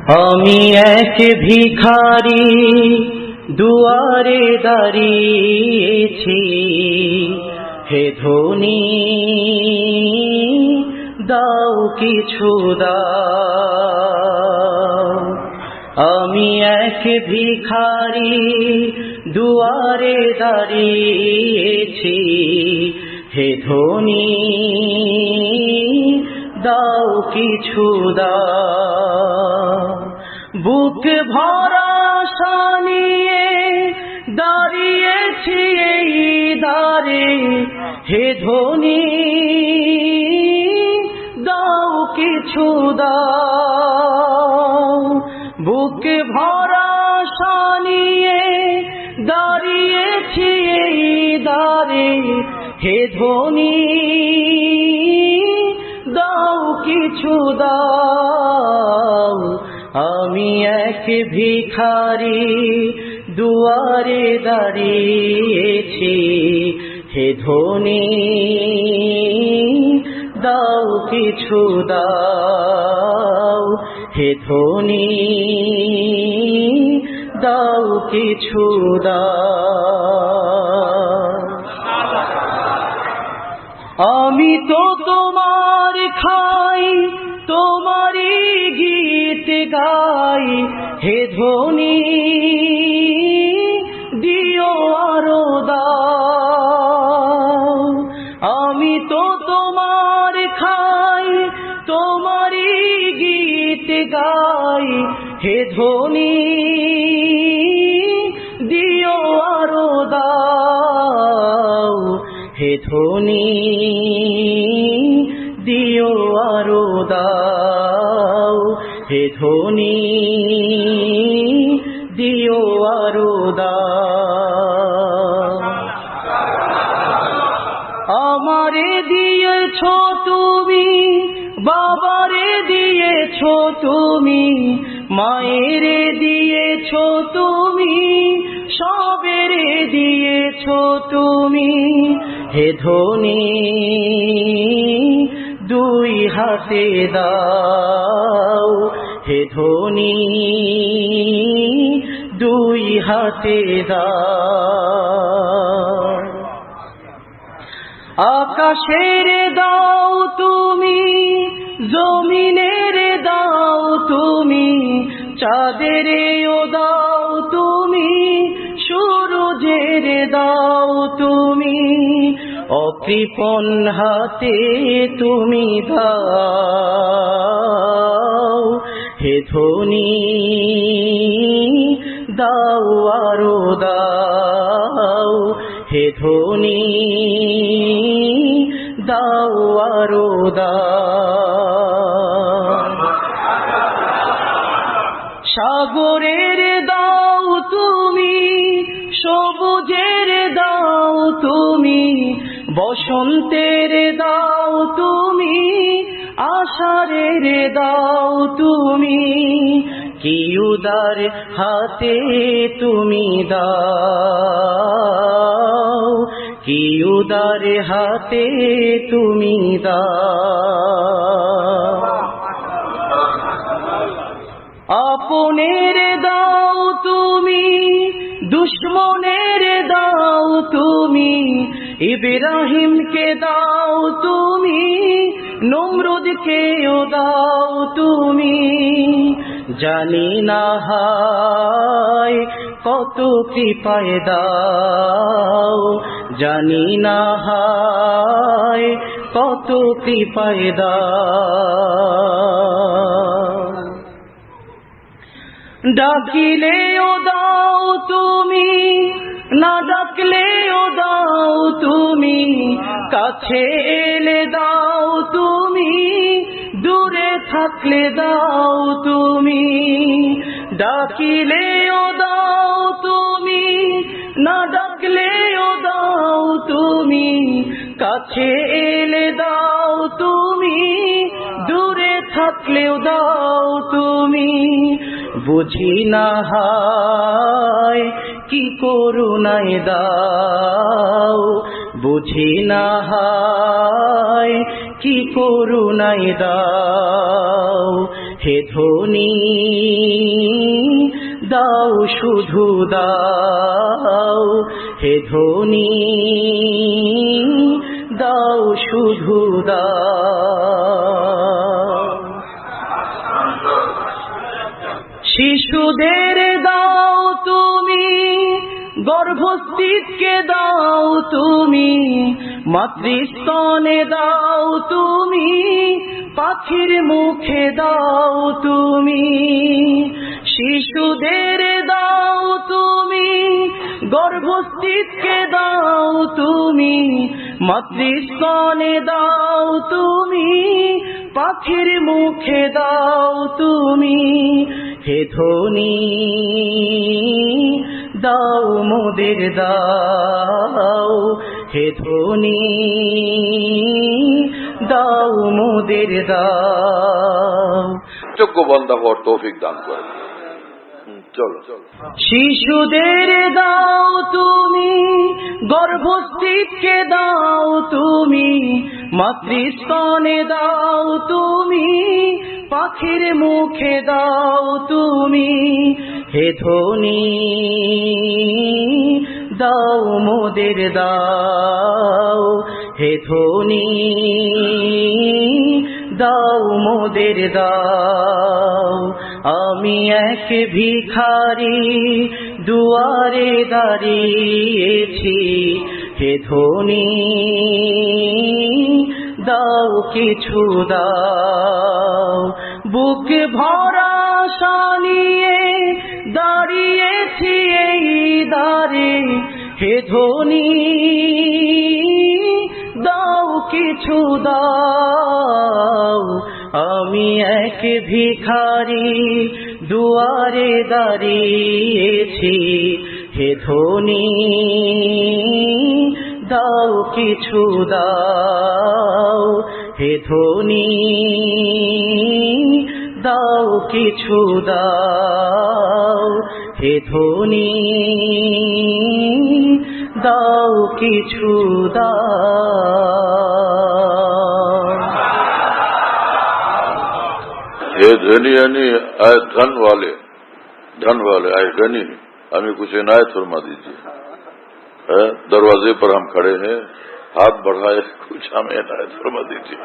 আমি এক ভিখারি দুয়ারে দাঁড়িয়েছি, হে ধনী দাও কিছু দাও। আমি এক ভিখারি দুয়ারে দাঁড়িয়েছি, হে ধনী দাও কিছু দাও। বুক ভরা আশা নিয়ে দাঁড়িয়েছি এই দ্বারে, হে ধনী দাও কিছু দাও। বুক ভরা আশা নিয়ে দাঁড়িয়েছি এই দ্বারে, হে ধনী দাও কিছু দাও। আমি এক ভিখারি দুয়ারে দাঁড়িয়েছি, হে ধনী দাও কিছু দাও। হে ধনী দাও কিছু দাও। আমি তো তোমার খাই, তোমারই গীত গাই, হে ধনী দিও আরো দাও। আমি তো তোমার খাই, তোমারই গীত গাই, হে ধনী দিও আরো দাও। হে ধনী দিও আরো দাও। হে ধনী দিও আরো দাও। আমারে দিয়েছো তুমি, বাবারে দিয়েছো তুমি, মায়েরে দিয়েছো তুমি, সবেরে দিয়েছো তুমি, হে ধনী দুই হাতে দাও। হে ধনী দুই হাতে দাও। আকাশের দাও তুমি, জমিনের দাও তুমি, চাঁদেরও দাও তুমি, সূরজের দাও তুমি, অকৃপণ হাতে তুমি দাও। হে ধনী দাও আরো দাও। হে ধনী দাও আরো দাও। সাগরের দাও তুমি, সবুজের দাও তুমি, বসন্তের দাও তুমি, আষাঢ়ের দাও তুমি, কি উদার হাতে তুমি দাও। কি উদার হাতে তুমি দাও। আপনের দাও তুমি, দুশ্মনের দাও তুমি, ইব্রাহিমকে দাও তুমি, নমরুদকেও দাও তুমি। জানি না হায় কত কৃপায় দাও, জানি না হায় কত কৃপায় দাও। ডাকিলেও দাও তুমি, না ডাকলেও দাও তুমি, কাছে এলে দাও তুমি, দূরে থাকলে দাও তুমি। ডাকিলেও দাও তুমি, না ডাকলেও দাও তুমি, কাছে এলে দাও তুমি, দূরে থাকলেও দাও তুমি। বুঝি না হায় কি করুণায় দাও, বুঝি না হায় কি করুণায় দাও। হে ধনী দাও শুধু দাও, হে ধনী দাও শুধু দাও। শিশুদের দাও তুমি, গর্ভস্থিতকে দাও তুমি, মাতৃস্তনে দাও তুমি, পাখির মুখে দাও তুমি। শিশুদের দাও তুমি, গর্ভস্থিতকে দাও তুমি, মাতৃস্তনে দাও তুমি, পাখির মুখে দাও তুমি। হে ধনী দাও মোদের দাও, হে ধনী দাও মোদের দাও। যোগ্য বান্দা হওয়ার তৌফিক দান করে। চলো শিশুদের দাও তুমি, গর্ভস্থিতকে দাও তুমি, মাতৃস্তনে দাও তুমি, পাখির মুখে দাও তুমি। হে ধনী দাও মোদের দাও, হে ধনী দাও মোদের দাও। আমি এক ভিখারি দুয়ারে দাঁড়িয়েছি, হে ধনী দাও কিছু দাও। বুক ভরা আশা নিয়ে দাঁড়িয়েছি এই দ্বারে, হে ধনী দাও কিছু দাও। আমি এক ভিখারি দুয়ারে দাঁড়িয়েছি, হে ধনী দাও কিছু দাও, হে ধনী দাও কিছু দাও, হে ধনী দাও কিছু দাও। हे धनी यानी आए धन वाले आए गनी, हमें कुछ इनायत फरमा दीजिए। दरवाजे पर हम खड़े हैं, हाथ बढ़ाए, कुछ हमें इनायत फरमा दीजिए।